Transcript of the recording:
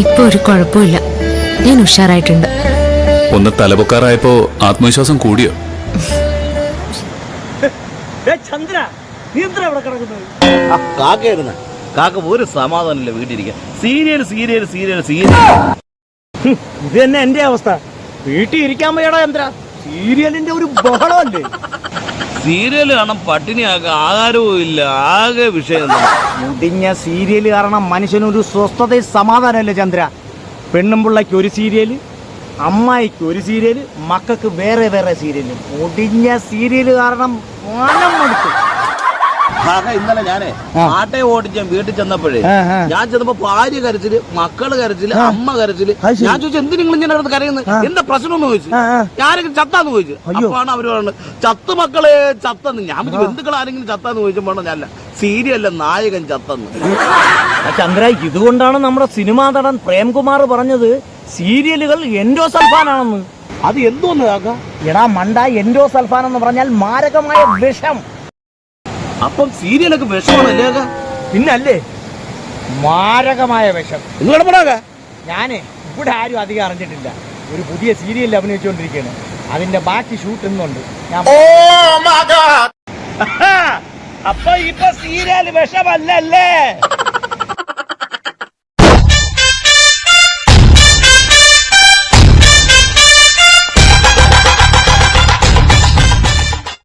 ഇപ്പൊ ഒരു കുഴപ്പമില്ല, ഞാൻ ഉഷാറായിട്ടുണ്ട്. ഒന്ന് തലപൊക്കാറായപ്പോ ആത്മവിശ്വാസം കൂടിയോ? ചന്ദ്ര, നീ എന്തിനാ ഇവിടെ കിടക്കുന്നത്? കാക്കയായിരുന്ന കാക്ക ഒരു സമാധാനമില്ല വീട്ടിലിരിക്കാൻ. Serial serial serial serial. ഇത് തന്നെ എന്റെ അവസ്ഥ. വീട്ടിൽ ഇരിക്കാൻ വയ്യടാ ചന്ദ്ര. സീരിയലിന്റെ ഒരു ബഹളമല്ലേ. സീരിയൽ കാണാൻ പട്ടിണിയാക, ആഹാരവും ഇല്ല, ആകെ വിഷയം. മുടിഞ്ഞ സീരിയൽ കാരണം മനുഷ്യനൊരു സ്വസ്ഥതയും സമാധാനമല്ലേ ചന്ദ്ര. പെണ്ണും പിള്ളയ്ക്ക് ഒരു സീരിയല്, അമ്മായിക്ക് ഒരു സീരിയല്, മക്കൾക്ക് വേറെ വേറെ സീരിയല്. മുടിഞ്ഞ സീരിയല് കാരണം മനം മടുത്തു. ഇന്നലെ ഞാനേ ആട്ടയെ ഓടിച്ച് വീട്ടിൽ ചെന്നപ്പോഴേ ഞാൻ ചെന്നപ്പോ ഭാര്യ കരച്ചില്, മക്കള് കരച്ചില്, അമ്മ കരച്ചില്. ഞാൻ ചോദിച്ചു എന്തിനാ നിങ്ങൾ ഇങ്ങനെ നടന്ന് കരയുന്നത്, എന്താ പ്രശ്നം എന്ന് ചോദിച്ചു. ഞാനെങ്കിലും ചത്താന്ന് ചോദിച്ചു. അപ്പാണ് അവര് പറയുന്നത് ചത്ത് മക്കളെ ചത്തെന്ന്. ഞാൻ ബന്ധുക്കൾ ആരെങ്കിലും ചത്താന്ന് ചോദിച്ചപ്പോ ഞാനല്ല, സീരിയല്ല നായകൻ ചത്തെന്ന്. ചന്ദ്ര, ഇതുകൊണ്ടാണ് നമ്മുടെ സിനിമാ നടൻ പ്രേംകുമാർ പറഞ്ഞത് സീരിയലുകൾ എൻഡോസൾഫാനാണെന്ന്. അത് എന്തോന്ന് കാക്ക? എടാ മണ്ട, എൻഡോസൾഫാൻ എന്ന് പറഞ്ഞാൽ മാരകമായ വിഷം. അപ്പം സീരിയലൊക്കെ വിഷമാണല്ലേ കാക്ക? പിന്നല്ലേ, മാരകമായ വിഷം. ഞാനേ ഇവിടെ ആരും അധികം അറിഞ്ഞിട്ടില്ല. ഒരു പുതിയ സീരിയലിൽ അഭിനയിച്ചുകൊണ്ടിരിക്കുകയാണ്. അതിന്റെ ബാക്കി ഷൂട്ട് ഇന്നുണ്ട്. അപ്പൊ ഇപ്പൊ സീരിയൽ വിഷമല്ലേ?